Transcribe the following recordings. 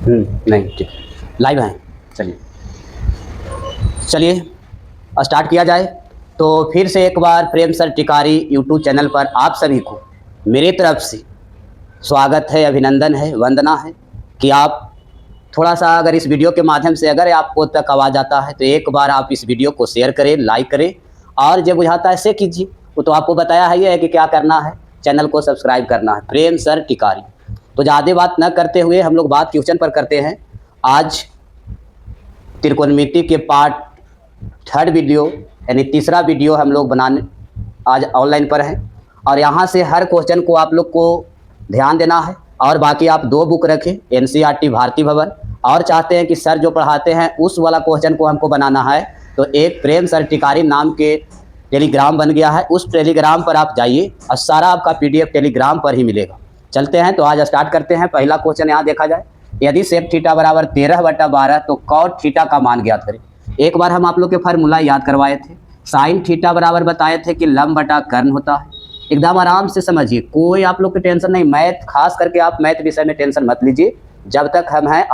नहीं ठीक, लाइव हैं। चलिए चलिए स्टार्ट किया जाए। तो फिर से एक बार प्रेम सर टिकारी यूट्यूब चैनल पर आप सभी को मेरी तरफ से स्वागत है, अभिनंदन है, वंदना है कि आप थोड़ा सा अगर इस वीडियो के माध्यम से अगर आपको तक आवाज़ आता है तो एक बार आप इस वीडियो को शेयर करें, लाइक करें और जो बुझाता है से कीजिए। वो तो आपको बताया ही है कि क्या करना है, चैनल को सब्सक्राइब करना है, प्रेम सर टिकारी। तो ज़्यादा बात न करते हुए हम लोग बात क्वेश्चन पर करते हैं। आज त्रिकोणमिति के पार्ट 3rd वीडियो यानी तीसरा वीडियो हम लोग बनाने आज ऑनलाइन पर हैं और यहाँ से हर क्वेश्चन को आप लोग को ध्यान देना है। और बाकी आप 2 बुक रखें, NCERT भारती भवन, और चाहते हैं कि सर जो पढ़ाते हैं उस वाला क्वेश्चन को हमको बनाना है तो एक प्रेम सर टिकारी नाम के टेलीग्राम बन गया है, उस टेलीग्राम पर आप जाइए और सारा आपका PDF टेलीग्राम पर ही मिलेगा। चलते हैं तो आज स्टार्ट करते हैं। पहला क्वेश्चन यहाँ देखा जाए, यदि सेक थीटा बराबर 13/12 तो कॉट थीटा का मान ज्ञात करें। एक बार हम आप लोग के फार्मूला याद करवाए थे, साइन थीटा बराबर बताए थे कि लंब बटा कर्ण होता है। एकदम आराम से समझिए, कोई आप लोग की टेंशन नहीं। मैथ खास करके आप मैथ विषय में टेंशन मत लीजिए, जब तक हम हैं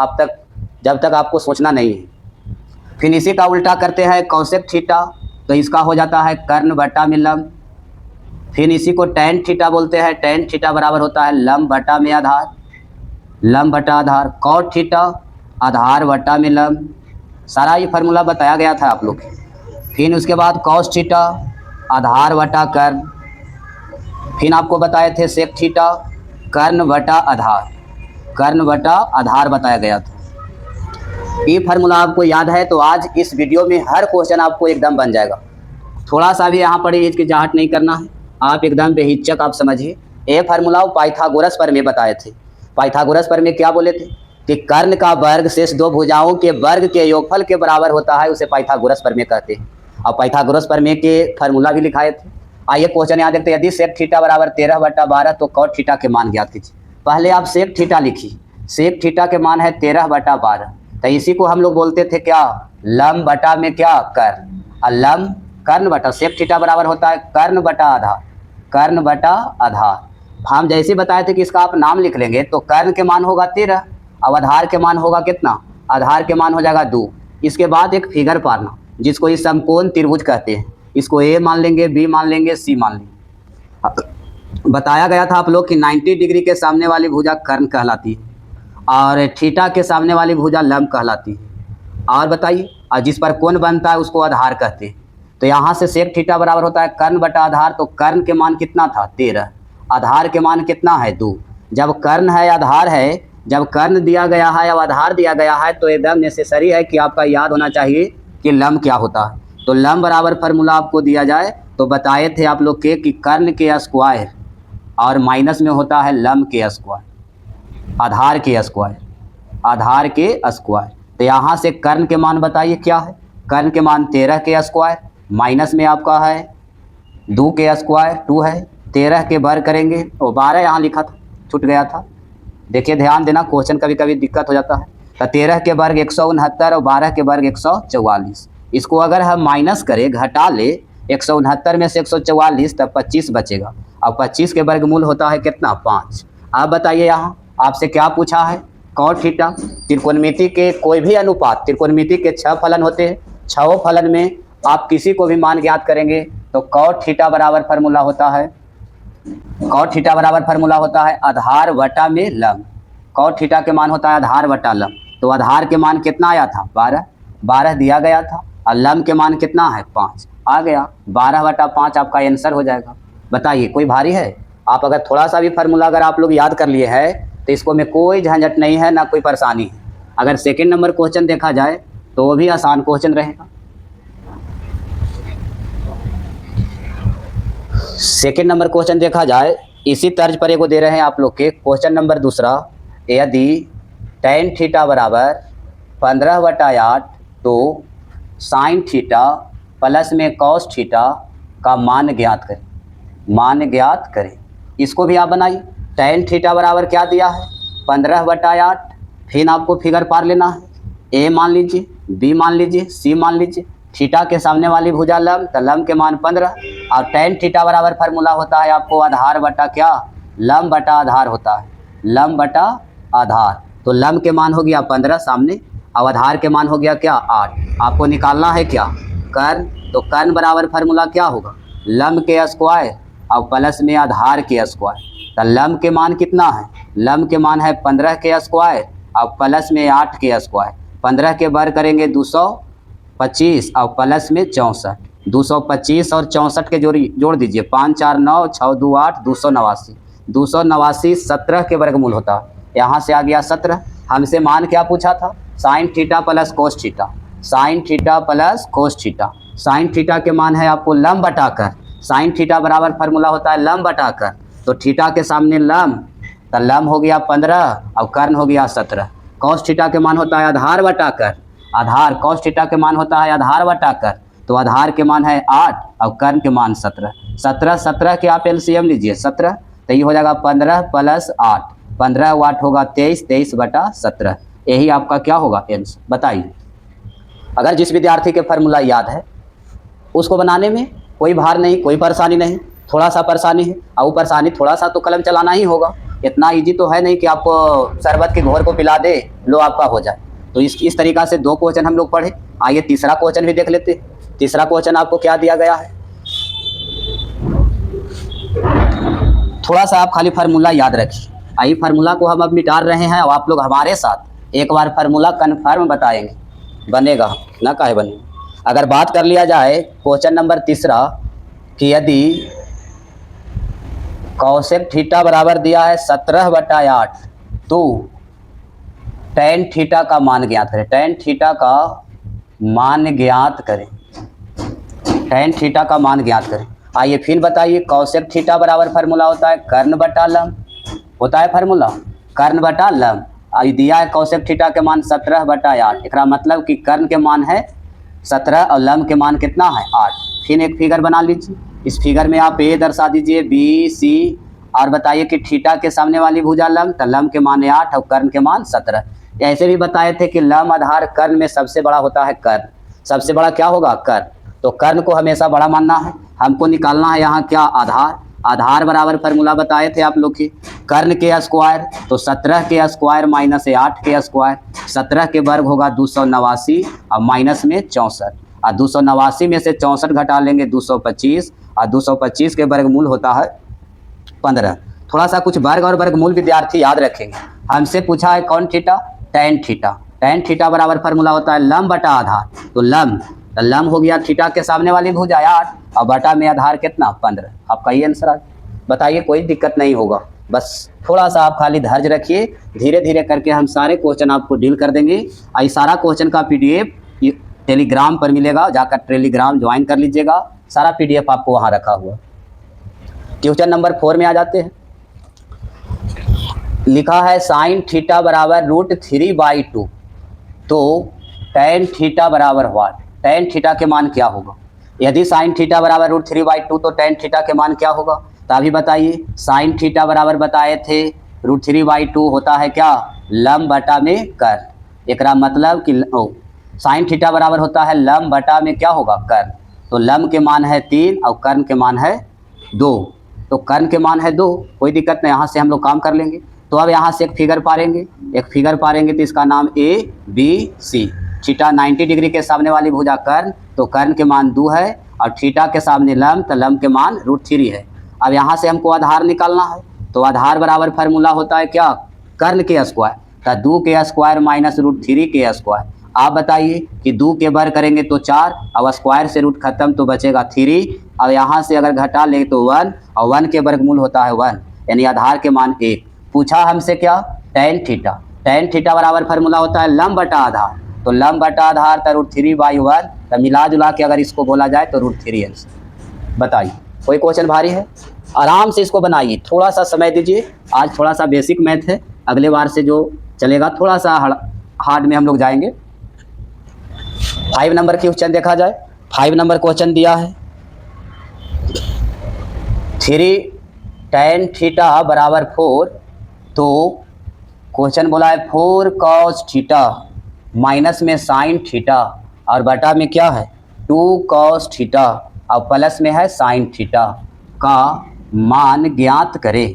जब तक आपको सोचना नहीं है। फिर इसी का उल्टा करते हैं कौसेक थीटा, तो इसका हो जाता है कर्ण बटा में लंब। फिर इसी को टैन थीटा बोलते हैं, टैन थीटा बराबर होता है लंब बटा में आधार, लंब बटा आधार। कॉट थीटा आधार बटा में लंब, सारा ये फार्मूला बताया गया था आप लोग। फिर उसके बाद कॉस थीटा आधार बटा कर्ण। फिर आपको बताए थे सेक थीटा कर्ण बटा आधार, कर्ण बटा आधार बताया गया था। ये फार्मूला आपको याद है तो आज इस वीडियो में हर क्वेश्चन आपको एकदम बन जाएगा। थोड़ा सा भी यहाँ पर हिचकिचाहट नहीं करना है, आप एकदम बेहिचक आप समझिए। ये फार्मूला पाइथागोरस पर में बताए थे। पाइथागोरस पर में क्या बोले थे कि कर्ण का वर्ग शेष 2 भुजाओं के वर्ग के योगफल के बराबर होता है, उसे पाइथागोरस पर में कहते हैं। और पाइथागोरस पर में के फार्मूला भी लिखाए थे। आइए क्वेश्चन यहाँ देखते हैं, यदि सेक थीटा बराबर 13/12 तो कॉट थीटा के मान ज्ञात कीजिए। पहले आप सेक थीटा लिखिए, सेक थीटा के मान है 13/12, तो इसी को हम लोग बोलते थे क्या, लंब बटा में क्या कर्ण, और लंब कर्ण बटा सेक थीटा बराबर होता है कर्ण बटा आधार, कर्ण बटा आधार। हम जैसे बताए थे कि इसका आप नाम लिख लेंगे तो कर्ण के मान होगा 13 और आधार के मान होगा कितना, आधार के मान हो जाएगा 2। इसके बाद एक फिगर पाना जिसको इस समकोण त्रिभुज कहते हैं, इसको A मान लेंगे, B मान लेंगे, C मान लेंगे। बताया गया था आप लोग कि 90 डिग्री के सामने वाली भुजा कर्ण कहलाती है और थीटा के सामने वाली भुजा लंब कहलाती है। और बताइए, और जिस पर कोण बनता है उसको आधार कहते हैं। तो यहाँ से सेक थीटा बराबर होता है कर्ण बटा आधार, तो कर्ण के मान कितना था 13, आधार के मान कितना है 2। जब कर्ण है आधार है, जब कर्ण दिया गया है और आधार दिया गया है तो एकदम नेसेसरी है कि आपका याद होना चाहिए कि लंब क्या होता है। तो लंब बराबर फार्मूला आपको दिया जाए तो बताए थे आप लोग के कि कर्ण के स्क्वायर और माइनस में होता है लंब के स्क्वायर, आधार के स्क्वायर, आधार के स्क्वायर। तो यहाँ से कर्ण के मान बताइए क्या है, कर्ण के मान 13 के स्क्वायर, माइनस में आपका है 2 के स्क्वायर, 2 है, 13 के वर्ग करेंगे और 12 यहाँ लिखा था, छूट गया था। देखिए ध्यान देना, क्वेश्चन कभी कभी दिक्कत हो जाता है। तो 13 के वर्ग 169 और 12 के वर्ग 144। इसको अगर हम माइनस करें, घटा ले 169 में से 144 तब 25 बचेगा और 25 के वर्गमूल होता है कितना 5। आप बताइए यहाँ आपसे क्या पूछा है, कॉट थीटा। त्रिकोणमिति के कोई भी अनुपात, त्रिकोणमिति के 6 फलन होते हैं, 6 फलन में आप किसी को भी मान ज्ञात करेंगे तो कॉट थीटा बराबर फार्मूला होता है, कॉट थीटा बराबर फार्मूला होता है आधार बटा में लंब। कॉट थीटा के मान होता है आधार बटा लंब, तो आधार के मान कितना आया था 12 दिया गया था और लंब के मान कितना है 5 आ गया, 12/5 आपका आंसर हो जाएगा। बताइए कोई भारी है? आप अगर थोड़ा सा भी फार्मूला अगर आप लोग याद कर लिए हैं तो इसको में कोई झंझट नहीं है, ना कोई परेशानी है। अगर सेकंड नंबर क्वेश्चन देखा जाए तो वो भी आसान क्वेश्चन रहेगा। सेकंड नंबर क्वेश्चन देखा जाए इसी तर्ज पर एगो दे रहे हैं आप लोग के। क्वेश्चन नंबर दूसरा, यदि टैन थीटा बराबर 15/8 तो साइन थीटा प्लस में कॉस थीटा का मान ज्ञात करें, मान ज्ञात करें। इसको भी आप बनाइए। टैन थीटा बराबर क्या दिया है 15/8, फिर आपको फिगर पार लेना है, A मान लीजिए, B मान लीजिए, C मान लीजिए। थीटा के सामने वाली भुजा लंब, तो लंब के मान 15 और टैन थीटा बराबर फार्मूला होता है आपको आधार बटा क्या, लंब बटा आधार होता है, लंब बटा आधार। तो लम्ब के मान हो गया 15 सामने, अब आधार के मान हो गया क्या 8। आपको निकालना है क्या कर्ण, तो कर्ण बराबर फार्मूला क्या होगा लम्ब के स्क्वायर और प्लस में आधार के स्क्वायर। तो लम्ब के मान कितना है, लम्ब के मान है 15 के स्क्वायर और प्लस में 8 के स्क्वायर। 15 के वर्ग करेंगे 225 और प्लस में 64। 225 और 64 के जोड़ दीजिए, 5 4 9 6 2 8 289। 289 17 के वर्गमूल होता है, यहाँ से आ गया 17। हमसे मान क्या पूछा था, sine theta plus cos theta, sine theta plus cos theta. Sine theta के मान है आपको लम्ब बटाकर, साइन थीटा बराबर फार्मूला होता है लम्ब बटाकर, तो थीटा के सामने लम्ब, तो लम्ब हो गया 15 और कर्ण हो गया 17। कॉस थीटा के मान होता है आधार बटाकर, आधार कॉस थीटा के मान होता है आधार बटाकर, तो आधार के मान है 8 और कर्ण के मान 17। 17 17 के आप एलसीएम लीजिए 17, तो ये हो जाएगा 15 प्लस 8, 15 8 होगा 23, 23 बटा 17। यही आपका क्या होगा आंसर। बताइए, अगर जिस विद्यार्थी के फार्मूला याद है उसको बनाने में कोई भार नहीं, कोई परेशानी नहीं। थोड़ा सा परेशानी है, और वो परेशानी थोड़ा सा तो कलम चलाना ही होगा। इतना इजी तो है नहीं कि आपको शरबत के घोर को पिला दे लो आपका हो जाए। तो इस तरीक़ा से 2 क्वेश्चन हम लोग पढ़े। आइए तीसरा क्वेश्चन भी देख लेते हैं। तीसरा क्वेश्चन आपको क्या दिया गया है, थोड़ा सा आप खाली फार्मूला याद रखिए। आई फार्मूला को हम अब मिटा रहे हैं और आप लोग हमारे साथ एक बार फार्मूला कन्फर्म बताएंगे, बनेगा ना काहे बनेगा। अगर बात कर लिया जाए क्वेश्चन नंबर तीसरा कि यदि कॉसेक थीटा बराबर दिया है 17/8, तो टेन थीटा का मान ज्ञात करें। टेन थीटा का मान ज्ञात करें, टेन थीटा का मान ज्ञात करें। आइए फिर बताइए, कॉसेक थीटा बराबर फार्मूला होता है कर्ण बटा लम्ब, होता है फार्मूला कर्ण बटा लम्ब। आई दिया है कॉसेक थीटा के मान 17/8, एक मतलब कि कर्ण के मान है 17 और लम्ब के मान कितना है 8। फिर एक फिगर बना लीजिए, इस फिगर में आप ए दर्शा दीजिए बी सी, और बताइए कि थीटा के सामने वाली भुजा लम्ब, तो लम्ब के मान है 8 और कर्ण के मान 17। ऐसे भी बताए थे कि लम्ब आधार कर्ण में सबसे बड़ा होता है कर्ण, सबसे बड़ा क्या होगा कर्ण, तो कर्ण को हमेशा बड़ा मानना है। हमको निकालना है यहाँ क्या आधार, आधार बराबर फार्मूला बताए थे आप लोग की कर्ण के स्क्वायर, तो 17 के स्क्वायर माइनस 8 के स्क्वायर, 17 के वर्ग होगा 289 और माइनस में 64, और 289 में से 64 घटा लेंगे 225, और 225 के वर्गमूल होता है 15। थोड़ा सा कुछ वर्ग और वर्गमूल विद्यार्थी याद रखेंगे। हमसे पूछा है कौन theta, tan theta. Tan theta बराबर फार्मूला होता है लम्ब बटा आधार, तो लम्ब हो गया थीटा के सामने वाली भुजा 8 और बटा में आधार कितना 15। आपका ये आंसर आ। बताइए, कोई दिक्कत नहीं होगा, बस थोड़ा सा आप खाली धैर्य रखिए, धीरे धीरे करके हम सारे क्वेश्चन आपको डील कर देंगे। आई सारा क्वेश्चन का PDF टेलीग्राम पर मिलेगा, जाकर टेलीग्राम ज्वाइन कर लीजिएगा, सारा PDF आपको वहाँ रखा हुआ। क्वेश्चन नंबर 4 में आ जाते हैं। लिखा है साइन थीटा बराबर √3/2, तो टेन थीटा बराबर व्हाट, टेन थीटा के मान क्या होगा। यदि साइन थीटा बराबर √3/2 तो टेन थीटा के मान क्या होगा, तो अभी बताइए। साइन थीटा बराबर बताए थे √3/2 होता है क्या लम्ब बटा में कर्ण, एक मतलब कि साइन थीटा बराबर होता है लम्ब बटा में क्या होगा कर्ण, तो लम्ब के मान है 3 और कर्ण के मान है 2, तो कर्ण के मान है 2, कोई दिक्कत नहीं, यहाँ से हम लोग काम कर लेंगे। तो अब यहाँ से एक फिगर पारेंगे, तो इसका नाम ABC। थीटा 90 डिग्री के सामने वाली भुजा कर्ण, तो कर्ण के मान 2 है, और थीटा के सामने लम्ब, तो लम्ब के मान √3 है। अब यहाँ से हमको आधार निकालना है, तो आधार बराबर फार्मूला होता है क्या कर्ण के स्क्वायर, तो 2 के स्क्वायर माइनस √3 के स्क्वायर। आप बताइए कि 2 के वर्ग करेंगे तो 4, अब स्क्वायर से रूट खत्म तो बचेगा 3, और यहाँ से अगर घटा ले तो 1, और 1 के वर्गमूल होता है 1, यानी आधार के मान 1। पूछा हमसे क्या टेन थीटा, टेन थीटा बराबर फार्मूला होता है लम्ब बटा आधार, तो लम्ब बटा आधार तो √3/1, तो मिला जुला के अगर इसको बोला जाए तो √3 आंसर। बताइए, कोई क्वेश्चन भारी है, आराम से इसको बनाइए, थोड़ा सा समय दीजिए। आज थोड़ा सा बेसिक मैथ है, अगले बार से जो चलेगा थोड़ा सा हार्ड में हम लोग जाएंगे। 5 नंबर की क्वेश्चन देखा जाए। 5 नंबर क्वेश्चन दिया है 3 tan थीटा बराबर 4, तो क्वेश्चन बोला है 4 cos थीटा माइनस में साइन थीटा और बटा में क्या है 2 cos थीटा और प्लस में है साइन थीटा का मान ज्ञात करें,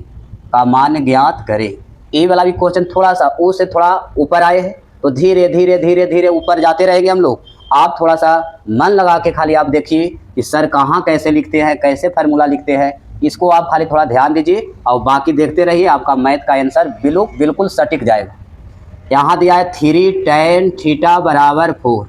का मान ज्ञात करें। ये वाला भी क्वेश्चन थोड़ा सा ओ से थोड़ा ऊपर आए हैं, तो धीरे धीरे धीरे धीरे ऊपर जाते रहेंगे हम लोग। आप थोड़ा सा मन लगा के खाली आप देखिए कि सर कहाँ कैसे लिखते हैं, कैसे फार्मूला लिखते हैं, इसको आप खाली थोड़ा ध्यान दीजिए और बाकी देखते रहिए, आपका मैथ का आंसर बिल्कुल सटीक जाएगा। यहाँ दिया है 3 tan थीटा बराबर 4।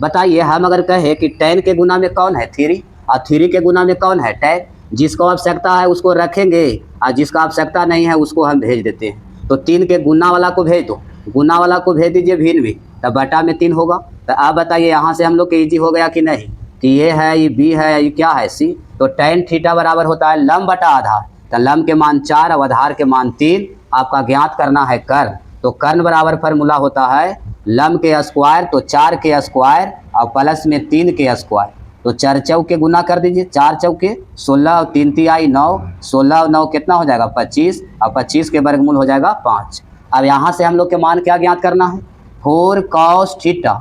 बताइए हम अगर कहें कि tan के गुना में कौन है 3 और 3 के गुना में कौन है tan, जिसको आवश्यकता है उसको रखेंगे और जिसका आवश्यकता नहीं है उसको हम भेज देते हैं। तो 3 के गुना वाला को भेज दो, गुना वाला को भेज दीजिए भिन्न भी, तब बटा में 3 होगा। तो आप बताइए यहाँ से हम लोग के ईजी हो गया कि नहीं, कि ये है, ये बी है, ये क्या है सी। तो tan थीटा बराबर होता है लंब बटा आधार, तो लंब के मान 4 और आधार के मान 3। आपका ज्ञात करना है कर्ण, तो कर्ण बराबर फार्मूला होता है लंब के स्क्वायर, तो 4 के स्क्वायर और प्लस में 3 के स्क्वायर। तो 4 चौके गुना कर दीजिए, 4 चौके 16 और 3 तिहाई 9, 16 और 9 कितना हो जाएगा 25 और 25 के वर्गमूल हो जाएगा 5। अब यहाँ से हम लोग के मान क्या ज्ञात करना है 4 cos थीटा,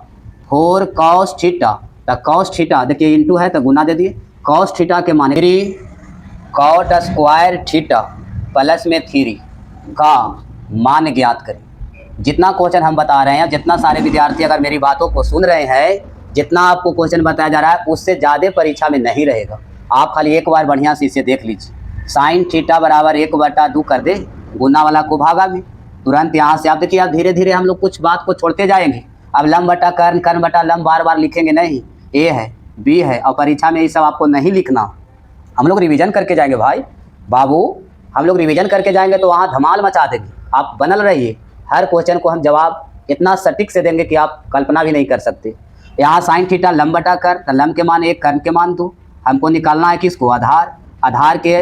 4 cos थीटा। तो cos थीटा देखिए इंटू है तो गुना दे दिए, cos थीटा के मान 3 cot स्क्वायर थीटा प्लस में 3 का मान ज्ञात करें। जितना क्वेश्चन हम बता रहे हैं, जितना सारे विद्यार्थी अगर मेरी बातों को सुन रहे हैं, जितना आपको क्वेश्चन बताया जा रहा है उससे ज़्यादा परीक्षा में नहीं रहेगा। आप खाली एक बार बढ़िया से इसे देख लीजिए। साइन थीटा बराबर 1/2 कर दे, गुना वाला को भागा में, तुरंत यहाँ से आप देखिए। आप धीरे धीरे हम लोग कुछ बात को छोड़ते जाएंगे। अब लंब बटा कर्ण, कर्ण बटा लंब बार बार लिखेंगे नहीं, ए है बी है, और परीक्षा में ये सब आपको नहीं लिखना। हम लोग रिवीजन करके जाएंगे भाई बाबू, हम लोग रिवीजन करके जाएंगे तो वहाँ धमाल मचा देंगे। आप बनल रहिए, हर क्वेश्चन को हम जवाब इतना सटीक से देंगे कि आप कल्पना भी नहीं कर सकते। यहाँ साइन थीटा लंब बटा कर, तो लंब के मान 1 कर्ण के मान 2। हमको निकालना है किसको आधार, आधार के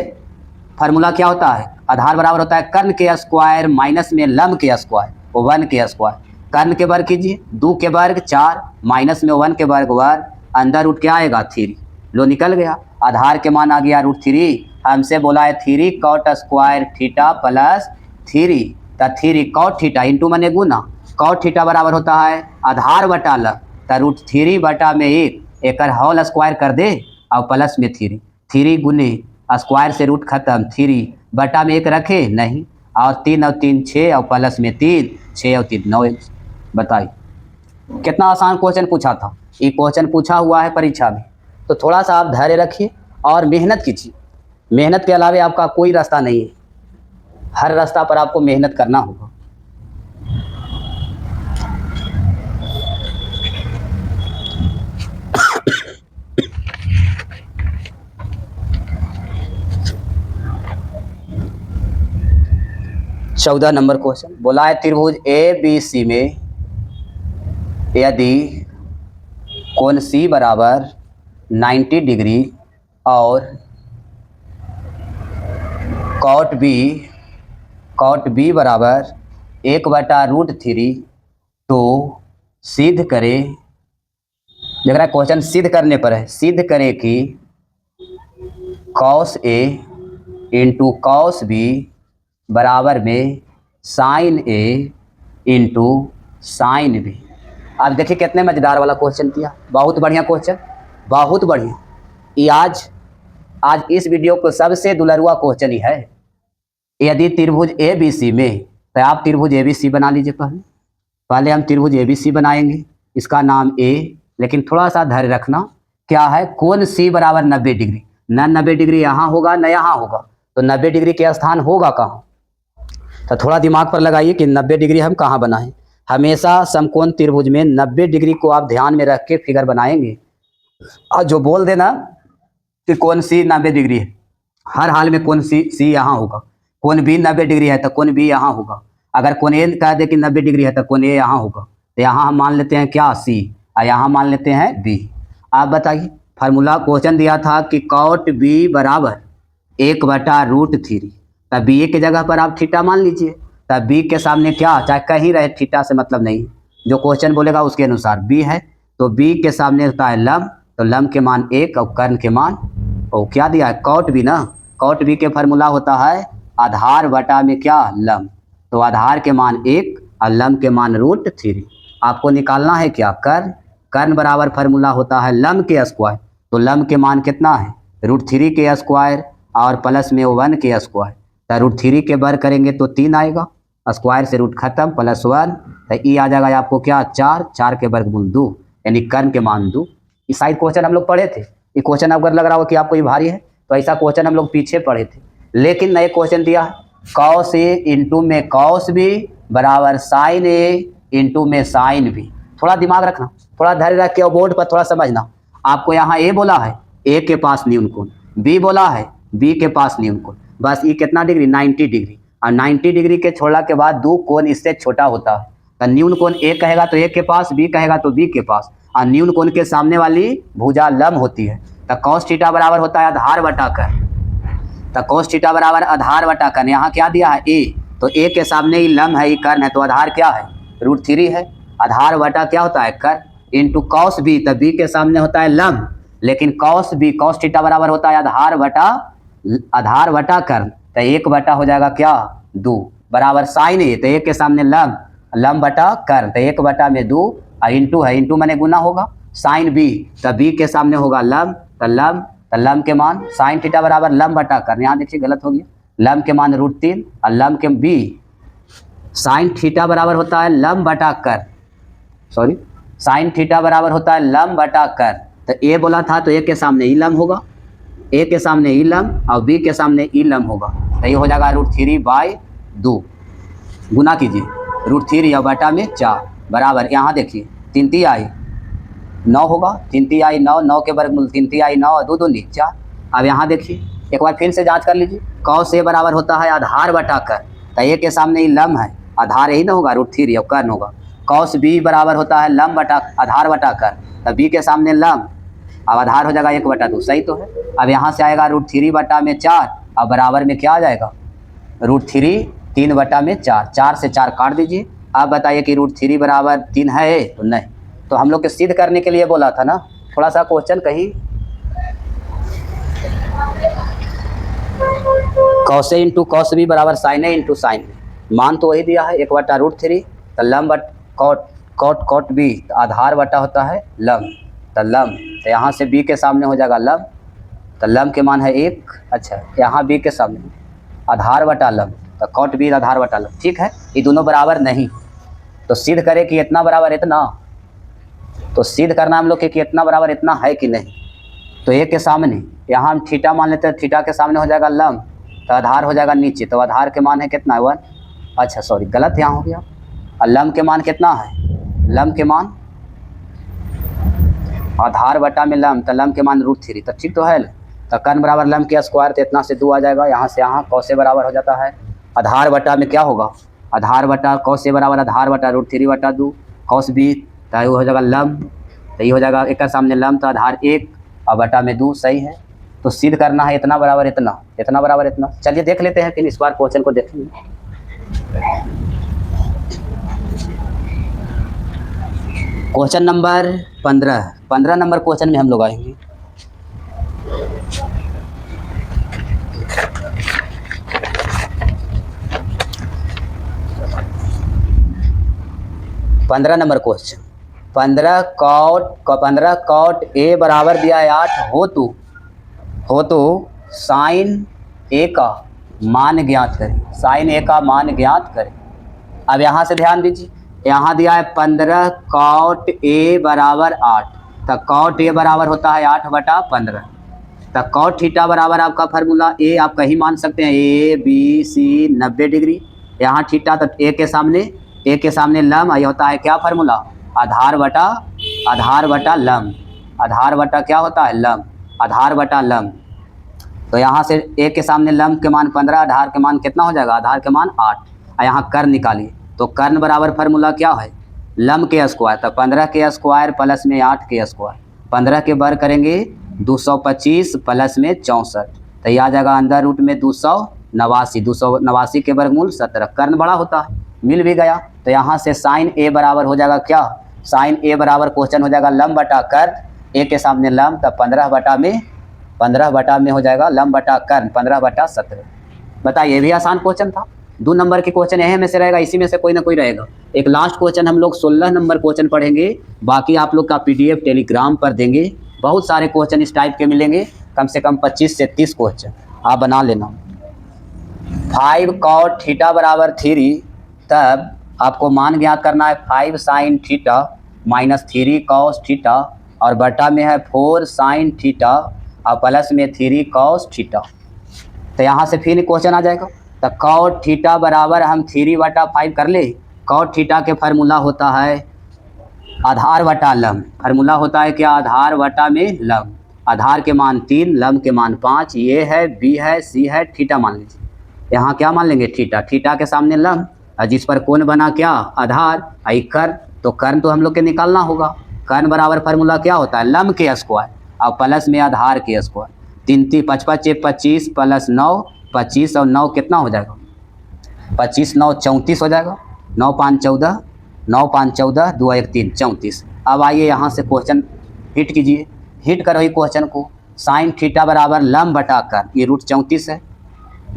फार्मूला क्या होता है, आधार बराबर होता है कर्ण के स्क्वायर माइनस में लंब के स्क्वायर, वो 1 के स्क्वायर। कर्ण के वर्ग कीजिए, 2 के वर्ग 4 माइनस में 1 के वर्ग 1, अंदर रूट क्या आएगा 3, लो निकल गया। आधार के मान आ गया √3। हमसे बोला है 3 cot स्क्वायर थीटा प्लस 3, तो 3 cot थीटा इंटू मने गुना, cot थीटा बराबर होता है आधार बटा लंब, तो √3 बटा में 1 एक होल स्क्वायर कर दे और प्लस में 3 गुने स्क्वायर से रूट खत्म, 3 बटा में 1 रखे नहीं, और 3 और 3 6 और प्लस में 3, 6 और 3 9। बताइए कितना आसान क्वेश्चन पूछा था। ये क्वेश्चन पूछा हुआ है परीक्षा में, तो थोड़ा सा आप धैर्य रखिए और मेहनत कीजिए। मेहनत के अलावा आपका कोई रास्ता नहीं है, हर रास्ता पर आपको मेहनत करना होगा। चौदह नंबर क्वेश्चन बोला है त्रिभुज ABC में यदि कोण C बराबर 90 डिग्री और cot B बराबर 1/√3, तो सिद्ध करे, देख रहा है क्वेश्चन सिद्ध करने पर है, सिद्ध करे कि cos A into cos B बराबर में sin A into sin B। अब देखिए कितने मज़ेदार वाला क्वेश्चन किया, बहुत बढ़िया क्वेश्चन, बहुत बढ़िया। ये आज इस वीडियो को सबसे दुलरुआ क्वेश्चन ही है। यदि त्रिभुज ABC में, तो आप त्रिभुज ABC बना लीजिए। पहले हम त्रिभुज ABC बनाएंगे, इसका नाम A, लेकिन थोड़ा सा धैर्य रखना। क्या है कोण C बराबर 90 डिग्री, न 90 डिग्री यहाँ होगा न यहाँ होगा, तो 90 डिग्री के स्थान होगा कहाँ, तो थोड़ा दिमाग पर लगाइए कि 90 डिग्री हम कहाँ बनाएं। हमेशा समकोण त्रिभुज में 90 डिग्री को आप ध्यान में रख के फिगर बनाएंगे। और जो बोल देना कि कोण C 90 डिग्री है, हर हाल में कोण C यहाँ होगा। कोण B 90 डिग्री है तो कोण B यहाँ होगा। अगर कोण A कह दे कि 90 डिग्री है तो कोण A यहाँ होगा। तो यहाँ हम मान लेते हैं क्या C, और यहाँ मान लेते हैं B। आप बताइए फार्मूला क्वेश्चन दिया था कि cot B बराबर 1/√3, तब B की जगह पर आप थीटा मान लीजिए। तब B के सामने क्या, चाहे कहीं रहे, थीटा से मतलब नहीं, जो क्वेश्चन बोलेगा उसके अनुसार B है, तो B के सामने होता है लंब, तो लंब के मान 1 और कर्ण के मान, और क्या दिया है cot B ना, cot B के फार्मूला होता है आधार बटा में क्या लंब, तो आधार के मान 1 और लंब के मान √3। आपको निकालना है क्या कर्ण, कर्ण बराबर फार्मूला होता है लंब के स्क्वायर, तो लंब के मान कितना है √3 के स्क्वायर और प्लस में 1 के स्क्वायर, तो √3 के वर्ग करेंगे तो 3 आएगा स्क्वायर से रूट खत्म प्लस 1, तो ई आ जाएगा आपको क्या 4, 4 के वर्गमूल 2, यानी कर्ण के मान 2। इस साइड क्वेश्चन हम लोग पढ़े थे। ये क्वेश्चन अगर लग रहा हो कि आपको ये भारी है तो ऐसा क्वेश्चन हम लोग पीछे पढ़े थे, लेकिन नए क्वेश्चन दिया है कॉस ए इंटू में कॉस बी बराबर साइन ए इंटू में साइन बी। थोड़ा दिमाग रखना, थोड़ा धैर्य रख के बोर्ड पर थोड़ा समझना। आपको यहाँ ए बोला है, ए के पास न्यून कोण, बी बोला है, बी के पास न्यून कोण, बस ये कितना डिग्री 90 डिग्री, और 90 डिग्री के छोड़ा के बाद दो कोण इससे छोटा होता है। तो न्यून कोण ए कहेगा तो ए के पास, बी कहेगा तो बी के पास, और न्यून कोण के सामने वाली भुजा लंब होती है। तो कॉस थीटा बराबर होता है आधार बटा कर्ण। तो कॉस थीटा बराबर आधार बटा कर्ण, यहाँ क्या दिया है ए, तो ए के सामने ही लंब है, ये कर्ण है, तो आधार क्या है √3 है। आधार बटा क्या होता है कर्ण, इंटू कॉस बी, तो बी के सामने होता है लंब, लेकिन कॉस बी कॉस थीटा बराबर होता है आधार बटा कर्ण, तो 1 बटा हो जाएगा क्या 2 बराबर साइन ए, तो 1 के सामने लंब बटा कर्ण, तो 1 बटा में 2, और इंटू है, इंटू मैंने गुना होगा साइन बी, तो बी के सामने होगा लंब, तो लंब के मान साइन थीटा बराबर लंब बटा कर्ण, यहाँ देखिए गलत हो गया, लंब के मान √3 और लंब के बी साइन थीटा बराबर होता है लंब बटा कर्ण, सॉरी साइन थीटा बराबर होता है लंब बटा कर्ण। तो ए बोला था तो ए के सामने ई लंब होगा, ए के सामने ई लंब और बी के सामने ई लंब होगा, तो ये हो जाएगा √3/2, गुना कीजिए √3 या बटा में 4 बराबर, यहाँ देखिए 3 3 आई 9 होगा, 3 3 आई 9, 9 के वर्गमूल 3 3 आई 9 और 2 2 4। अब यहाँ देखिए एक बार फिर से जांच कर लीजिए, कॉस ए बराबर होता है आधार बटा कर्ण, तो ए के सामने ही लंब है, आधार यही ना होगा √3 या कर्ण होगा। कॉस बी बराबर होता है लंब बटा आधार बटा कर्ण, तो बी के सामने लंब, अब आधार हो जाएगा 1/2, सही तो है। अब यहाँ से आएगा √3 बटा में 4, अब बराबर में क्या आ जाएगा √3 3 बटा में 4, 4 से 4 काट दीजिए। आप बताइए कि √3 बराबर 3 है तो नहीं, तो हम लोग के सिद्ध करने के लिए बोला था ना, थोड़ा सा क्वेश्चन कहीं cos A into cos B बराबर साइन ए इंटू साइन बी, मान तो वही दिया है 1/√3, तो लंब कॉट बी, तो आधार बटा होता है लंब, तो यहाँ से बी के सामने हो जाएगा लंब, तो लंब के मान है 1, अच्छा यहाँ बी के सामने आधार बटा लंब, तो कॉट बी आधार बटा लंब, ठीक है। ये दोनों बराबर नहीं, तो सिद्ध करें कि इतना बराबर इतना, तो सिद्ध करना हम लोग कि इतना बराबर इतना है कि नहीं। तो ए के सामने यहाँ हम थीटा मान लेते हैं, थीटा के सामने हो जाएगा लंब, तो आधार हो जाएगा नीचे, तो आधार के मान है कितना है 1, अच्छा सॉरी गलत यहाँ हो गया, और लंब के मान कितना है, लंब के मान आधार बटा में लंब, तो लंब के मान √3, तो ठीक तो है। तो कर्ण बराबर लंब के स्क्वायर, तो इतना से 2 आ जाएगा, यहाँ से यहाँ कॉस ए बराबर हो जाता है आधार बटा में क्या होगा, आधार बटा कॉस ए बराबर आधार बटा √3/2 कॉस बी, तो ये हो जाएगा लंब, तो ये हो जाएगा 1 का सामने लंब, तो आधार 1 और बटा में 2, सही है। तो सिद्ध करना है इतना बराबर इतना, इतना बराबर इतना। चलिए देख लेते हैं, फिर इस बार क्वेश्चन को देखेंगे। क्वेश्चन नंबर 15 नंबर क्वेश्चन में हम लोग आएंगे। पंद्रह नंबर क्वेश्चन, 15 कॉट ए बराबर दिया है 8 हो तो साइन ए का मान ज्ञात करें, साइन ए का मान ज्ञात करें। अब यहाँ से ध्यान दीजिए, यहाँ दिया है 15 कॉट ए बराबर 8, तो कॉट ए बराबर होता है 8/15, तो कॉट थीटा बराबर आपका फार्मूला ए आप कहीं मान सकते हैं, ए बी सी 90 डिग्री, यहाँ थीटा, तो ए के सामने लंब, ये होता है क्या फार्मूला आधार बटा लंब, आधार बटा क्या होता है लंब, आधार बटा लंब। तो यहाँ से ए के सामने लंब के मान 15, आधार के मान कितना हो जाएगा, आधार के मान 8, और यहाँ कर्ण निकालिए, तो कर्ण बराबर फार्मूला क्या है लंब के स्क्वायर, तो 15 के स्क्वायर प्लस में 8 के स्क्वायर, 15 के वर्ग करेंगे 225 प्लस में 64, तो ये आ जाएगा अंदर रूट में 289 के वर्गमूल 17, कर्ण बड़ा होता है, मिल भी गया। तो यहाँ से साइन ए बराबर हो जाएगा क्या, साइन ए बराबर क्वेश्चन हो जाएगा लंब बटा कर्ण, ए के सामने लंब, तो 15 बटा में हो जाएगा लंब बटा कर्ण 15/17। बताइए ये भी आसान क्वेश्चन था, 2 नंबर के क्वेश्चन यही में से रहेगा, इसी में से कोई ना कोई रहेगा। एक लास्ट क्वेश्चन हम लोग 16 नंबर क्वेश्चन पढ़ेंगे, बाकी आप लोग का PDF टेलीग्राम पर देंगे, बहुत सारे क्वेश्चन इस टाइप के मिलेंगे, कम से कम 25 से 30 क्वेश्चन आप बना लेना। 5 कॉट थीटा बराबर 3 तब आपको मान ज्ञात करना है 5 sin theta minus 3 cos theta और बटा में है 4 sin थीटा और प्लस में 3 cos थीटा। तो यहाँ से फिर क्वेश्चन आ जाएगा। तो cot थीटा बराबर हम 3/5 कर ले। cot थीटा के फार्मूला होता है आधार बटा लम्ब। फार्मूला होता है क्या? आधार बटा में लम्ब। आधार के मान 3, लम्ब के मान 5। ये है, बी है, सी है, थीटा मान लीजिए। यहाँ क्या मान लेंगे? थीटा। थीटा के सामने लम्ब और जिस पर कोण बना क्या? आधार। आई कर्ण, तो कर्ण तो हम लोग के निकालना होगा। कर्ण बराबर फार्मूला क्या होता है? लम्ब के स्क्वायर और प्लस में आधार के स्क्वायर। 3 3 5 5 25 प्लस 9 25 और 9 कितना हो जाएगा? 25 9 34 हो जाएगा। 9 5 14 9 5 14 2 1 3 34। अब आइए यहाँ से क्वेश्चन हिट कीजिए। हिट करो ही क्वेश्चन को। साइन थीटा बराबर लम्ब बटा कर्ण, ये √34 है।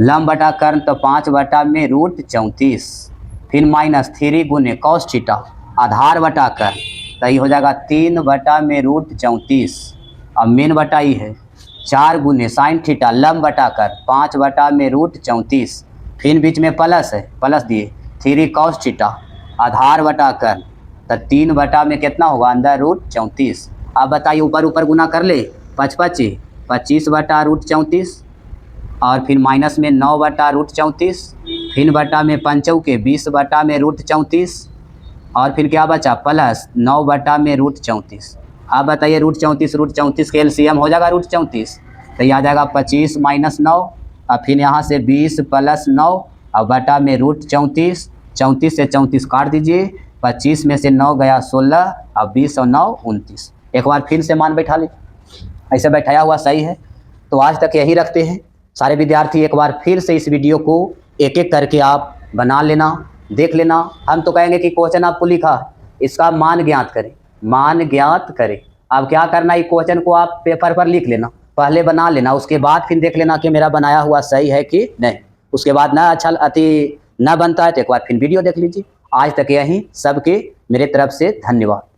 लम्ब बटा कर्ण तो 5 बटा में √34, फिर माइनस 3 गुने कॉस थीटा आधार बटा कर्ण, तो ये हो जाएगा 3 बटा में √34। अब मेन बटा ही है 4 गुने साइन थीटा लम्ब बटा कर्ण 5 बटा में √34, फिर बीच में प्लस है, प्लस दिए 3 कॉस थीटा आधार बटा कर्ण, तो 3 बटा में कितना होगा? अंदर √34। अब बताइए ऊपर ऊपर गुना कर ले। 5 5 25 बटा √34 और फिर माइनस में 9 बटा √34, फिर बटा में 5 के 20 बटा में √34 और फिर क्या बचा? प्लस 9 बटा में √34। अब बताइए √34 के एलसीएम हो जाएगा √34, तो ये आ जाएगा 25 माइनस 9 और फिर यहाँ से 20 प्लस 9 और बटा में √34। 34 से 34 काट दीजिए। 25 में से 9 गया 16 और 20 और 9 29। एक बार फिर से मान बैठा ले। ऐसे बैठाया हुआ सही है। तो आज तक यही रखते हैं। सारे विद्यार्थी एक बार फिर से इस वीडियो को एक एक करके आप बना लेना, देख लेना। हम तो कहेंगे कि क्वेश्चन आपको लिखा है, इसका मान ज्ञात करें, मान ज्ञात करें। अब क्या करना है? क्वेश्चन को आप पेपर पर लिख लेना, पहले बना लेना, उसके बाद फिर देख लेना कि मेरा बनाया हुआ सही है कि नहीं। उसके बाद ना अच्छा अति ना बनता है तो एक बार फिर वीडियो देख लीजिए। आज तक यही, सबके मेरे तरफ से धन्यवाद।